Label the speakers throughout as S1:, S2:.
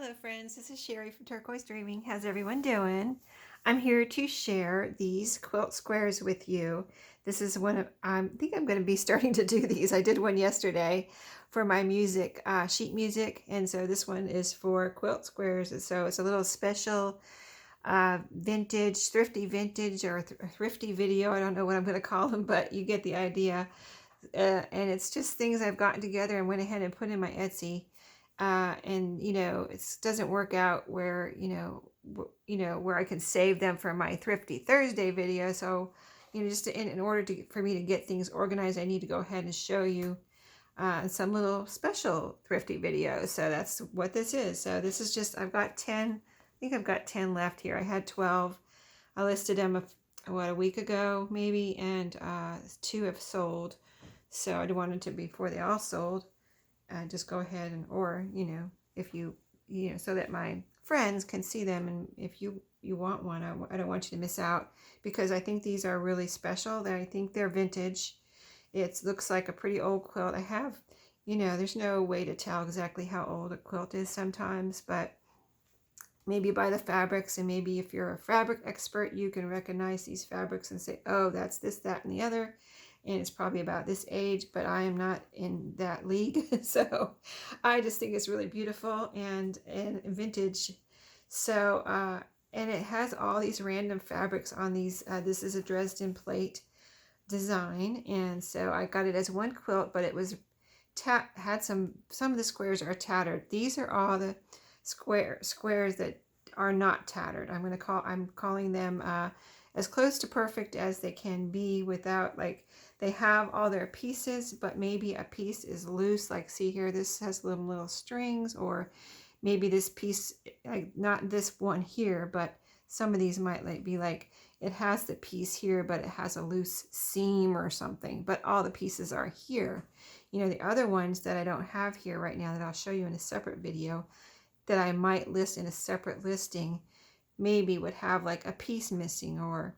S1: Hello friends, this is Sherry from Turquoise Dreaming. How's everyone doing? I'm here to share these quilt squares with you. This is one of, I think I'm going to be starting to do these. I did one yesterday for my music, sheet music, and so this one is for quilt squares. And so it's a little special vintage, thrifty vintage, or thrifty video. I don't know what I'm going to call them, but you get the idea. And it's just things I've gotten together and went ahead and put in my Etsy. And it doesn't work out where where I can save them for my Thrifty Thursday video. So just in order for me to get things organized, I need to go ahead and show you some little special thrifty videos. So that's what this is. So this is just, I've got 10, I think I've got 10 left here. I had 12. I listed them a week ago maybe, and 2 have sold. So I wanted to, before they all sold, just go ahead and, or if you so that my friends can see them, and if you want one, I don't want you to miss out, because I think these are really special. That I think they're vintage. It looks like a pretty old quilt. I have, there's no way to tell exactly how old a quilt is sometimes, but maybe by the fabrics, and maybe if you're a fabric expert, you can recognize these fabrics and say, oh, that's this, that, and the other, and it's probably about this age, but I am not in that league. So I just think it's really beautiful and vintage. So and it has all these random fabrics on these. This is a Dresden plate design, and so I got it as one quilt, but it was had some of the squares are tattered. These are all the squares that are not tattered. I'm calling them as close to perfect as they can be, without, like, they have all their pieces, but maybe a piece is loose. Like, see here, this has little strings, or maybe this piece, like not this one here, but some of these might be like, it has the piece here, but it has a loose seam or something, but all the pieces are here. The other ones that I don't have here right now, that I'll show you in a separate video, that I might list in a separate listing, maybe would have like a piece missing, or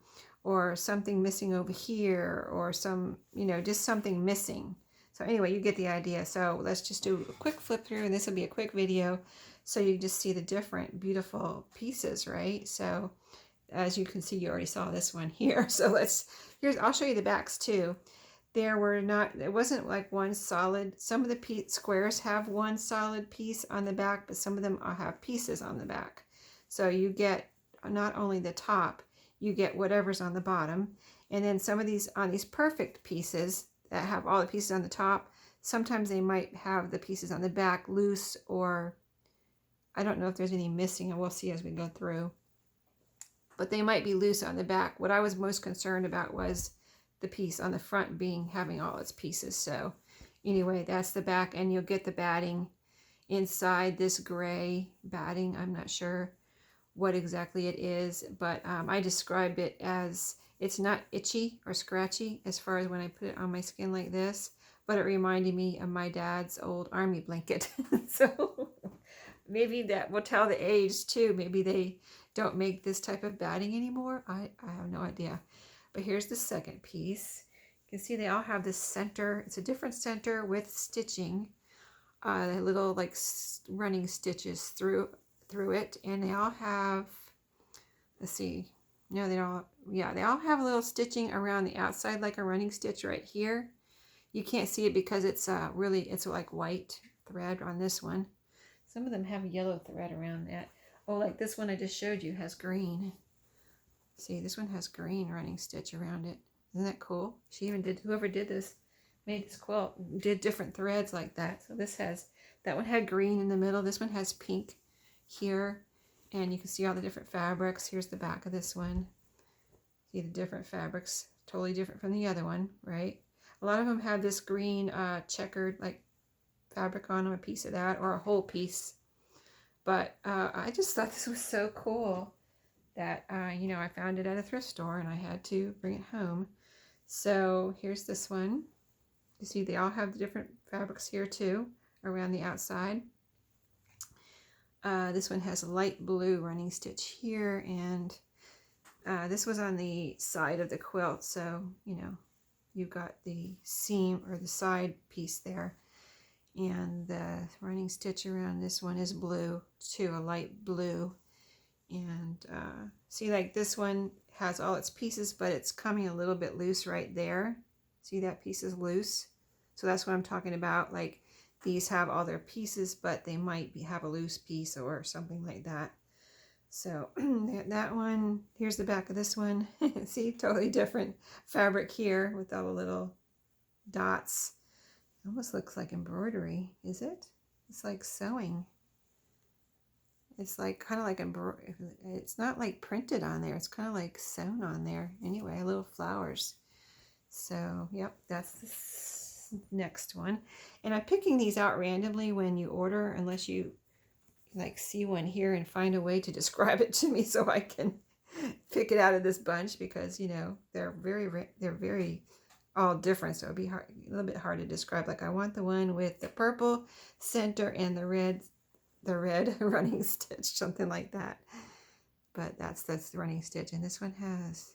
S1: something missing over here, or some, just something missing. So anyway, you get the idea. So let's just do a quick flip through, and this will be a quick video, so you just see the different beautiful pieces, right? So as you can see, you already saw this one here. So I'll show you the backs too. It wasn't like one solid. Some of the squares have one solid piece on the back, but some of them have pieces on the back. So you get not only the top, you get whatever's on the bottom. And then some of these, on these perfect pieces that have all the pieces on the top, sometimes they might have the pieces on the back loose, or I don't know if there's any missing, and we'll see as we go through. But they might be loose on the back. What I was most concerned about was the piece on the front having all its pieces. So anyway, that's the back, and you'll get the batting inside this gray batting. I'm not sure what exactly it is, but I described it as, it's not itchy or scratchy as far as when I put it on my skin like this, but it reminded me of my dad's old army blanket. So maybe that will tell the age too. Maybe they don't make this type of batting anymore. I have no idea. But here's the second piece. You can see they all have this center. It's a different center with stitching, little like running stitches through it, and they all have, let's see, no, they all have a little stitching around the outside, like a running stitch right here. You can't see it because it's it's like white thread on this one. Some of them have yellow thread around that. Oh, like this one I just showed you has green. See, this one has green running stitch around it. Isn't that cool? Whoever did this, made this quilt, did different threads like that. So that one had green in the middle. This one has pink here. And you can see all the different fabrics. Here's the back of this one. See the different fabrics, totally different from the other one, right? A lot of them have this green checkered like fabric on them, a piece of that, or a whole piece. But I just thought this was so cool that, I found it at a thrift store and I had to bring it home. So here's this one. You see they all have the different fabrics here too, around the outside. This one has a light blue running stitch here, and this was on the side of the quilt, so you've got the seam or the side piece there. And the running stitch around this one is blue too, a light blue. And see, like this one has all its pieces, but it's coming a little bit loose right there. See, that piece is loose. So that's what I'm talking about. Like these have all their pieces, but they might have a loose piece or something like that. So that one, here's the back of this one. See, totally different fabric here with all the little dots. Almost looks like embroidery, is it? It's like sewing. It's like kind of like it's not like printed on there. It's kind of like sewn on there. Anyway, little flowers. So, yep, that's this next one. And I'm picking these out randomly when you order, unless you like see one here and find a way to describe it to me so I can pick it out of this bunch, because you know they're very all different, so it'd be hard, a little bit hard to describe. Like I want the one with the purple center and the red running stitch, something like that. But that's the running stitch. And this one has,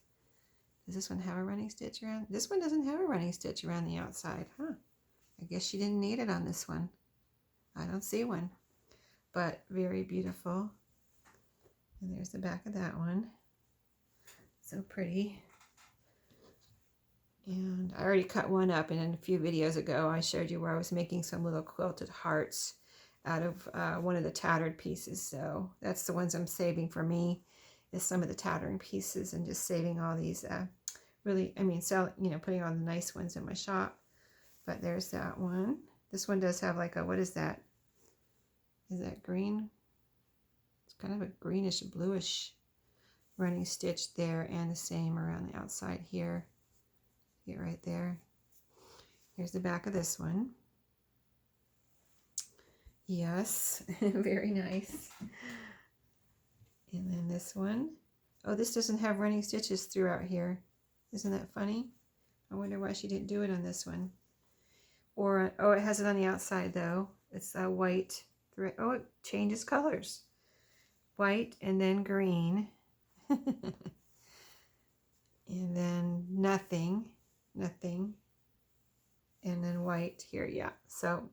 S1: does this one have a running stitch around? This one doesn't have a running stitch around the outside, huh? I guess she didn't need it on this one. I don't see one. But very beautiful. And there's the back of that one. So pretty. And I already cut one up, and in a few videos ago I showed you where I was making some little quilted hearts out of one of the tattered pieces. So that's the ones I'm saving for me, is some of the tattering pieces, and just saving all these really, I mean, putting all the nice ones in my shop. But there's that one. This one does have like a, what is that? Is that green? It's kind of a greenish bluish running stitch there, and the same around the outside here. Get right there. Here's the back of this one. Yes, very nice. And then this one. Oh, this doesn't have running stitches throughout here. Isn't that funny? I wonder why she didn't do it on this one. Or, oh, it has it on the outside though. It's a white thread. Oh, it changes colors. White and then green. And then nothing, and then white here. Yeah, so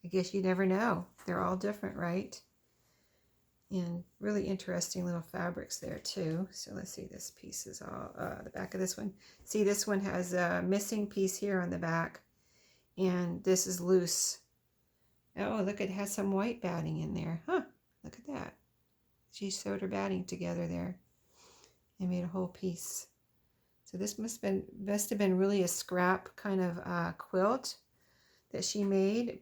S1: I guess you never know. They're all different, right? And really interesting little fabrics there too. So let's see, this piece is all the back of this one. See, this one has a missing piece here on the back, and this is loose. Oh, look, it has some white batting in there. Huh, look at that. She sewed her batting together there and made a whole piece. So this must have been really a scrap kind of quilt that she made.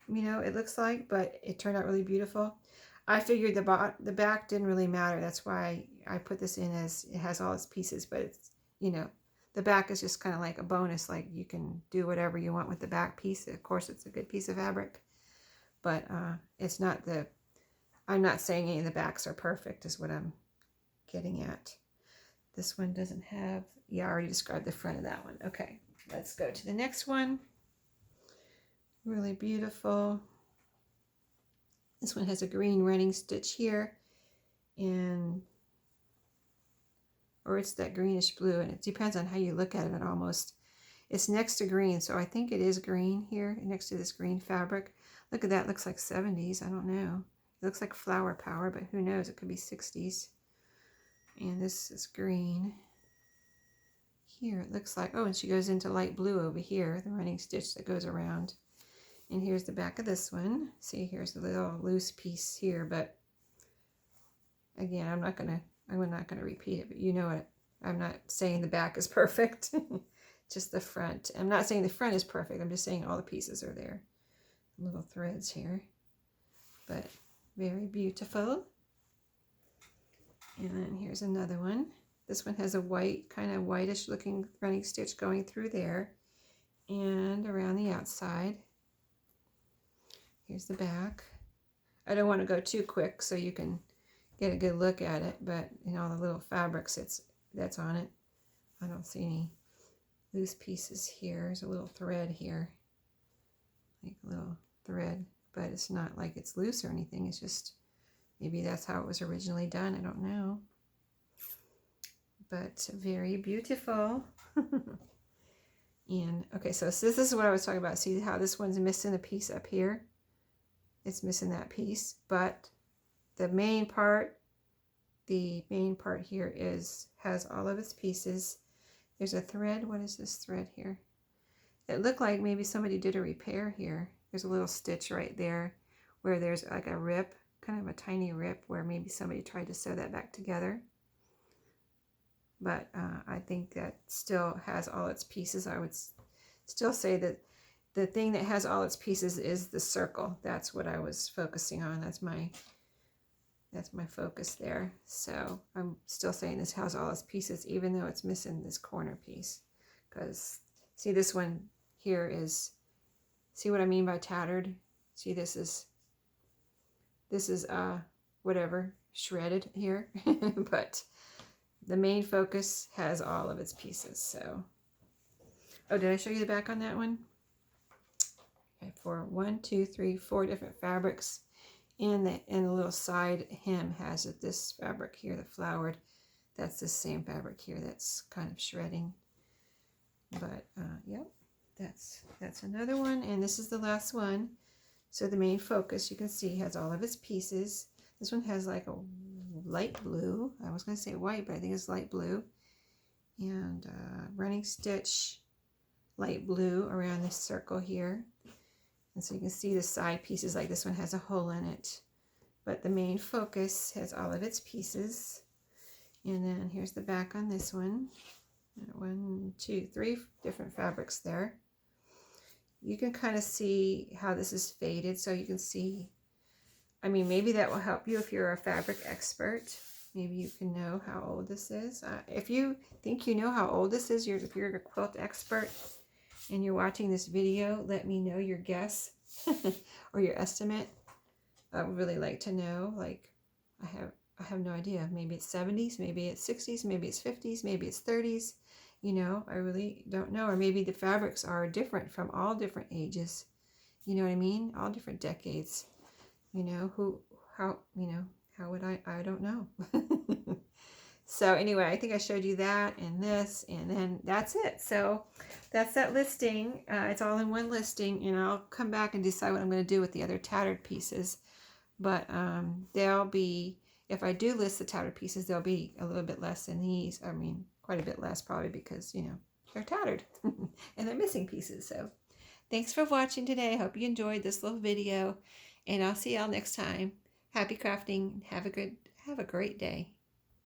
S1: You know, it looks like, but it turned out really beautiful. I figured the back didn't really matter. That's why I put this in, as it has all its pieces, but it's, you know, the back is just kind of like a bonus. Like you can do whatever you want with the back piece. Of course, it's a good piece of fabric, but it's not I'm not saying any of the backs are perfect is what I'm getting at. This one doesn't have, yeah, I already described the front of that one. Okay, let's go to the next one. Really beautiful. This one has a green running stitch here, and or it's that greenish blue, and it depends on how you look at it. Almost, it's next to green, so I think it is green here next to this green fabric. Look at that, looks like 70s. I don't know. It looks like flower power, but who knows? It could be 60s. And this is green. Here it looks like, oh, and she goes into light blue over here, the running stitch that goes around. And here's the back of this one. See, here's the little loose piece here, but again, I'm not gonna repeat it, but you know it. I'm not saying the back is perfect, just the front. I'm not saying the front is perfect. I'm just saying all the pieces are there. Little threads here, but very beautiful. And then here's another one. This one has a white, kind of whitish looking running stitch going through there and around the outside. Here's the back. I don't want to go too quick so you can get a good look at it, but in all the little fabrics that's on it. I don't see any loose pieces here. There's a little thread here, like a little thread, but it's not like it's loose or anything. It's just, maybe that's how it was originally done. I don't know. But very beautiful. And okay, so this is what I was talking about. See how this one's missing a piece up here? It's missing that piece, but the main part here has all of its pieces. There's a thread. What is this thread here? It looked like maybe somebody did a repair here. There's a little stitch right there where there's like a rip, kind of a tiny rip where maybe somebody tried to sew that back together. But I think that still has all its pieces. I would still say that the thing that has all its pieces is the circle. That's what I was focusing on. That's my focus there. So I'm still saying this has all its pieces, even though it's missing this corner piece. Because see, this one here is, see what I mean by tattered? See, this is whatever, shredded here. But the main focus has all of its pieces. So, oh, did I show you the back on that one? Okay, for 1, 2, 3, 4 different fabrics. And the little side hem has this fabric here, the flowered. That's the same fabric here that's kind of shredding. But yep, that's another one. And this is the last one. So the main focus, you can see, has all of its pieces. This one has like a light blue. I was going to say white, but I think it's light blue. And running stitch, light blue around this circle here. And so you can see the side pieces, like this one has a hole in it. But the main focus has all of its pieces. And then here's the back on this one. 1, 2, 3 different fabrics there. You can kind of see how this is faded. So you can see, I mean, maybe that will help you if you're a fabric expert. Maybe you can know how old this is. If you think you know how old this is, if you're a quilt expert, and you're watching this video, let me know your guess or your estimate. I would really like to know. Like, I have no idea. Maybe it's 70s, maybe it's 60s, maybe it's 50s, maybe it's 30s. You know, I really don't know. Or maybe the fabrics are different from all different ages. You know what I mean? All different decades. You know, how would I don't know. So anyway, I think I showed you that and this, and then that's it. So that's that listing. It's all in one listing, and I'll come back and decide what I'm going to do with the other tattered pieces. But they'll be, if I do list the tattered pieces, they'll be a little bit less than these. I mean, quite a bit less probably because, you know, they're tattered and they're missing pieces. So thanks for watching today. I hope you enjoyed this little video, and I'll see y'all next time. Happy crafting. Have a great day.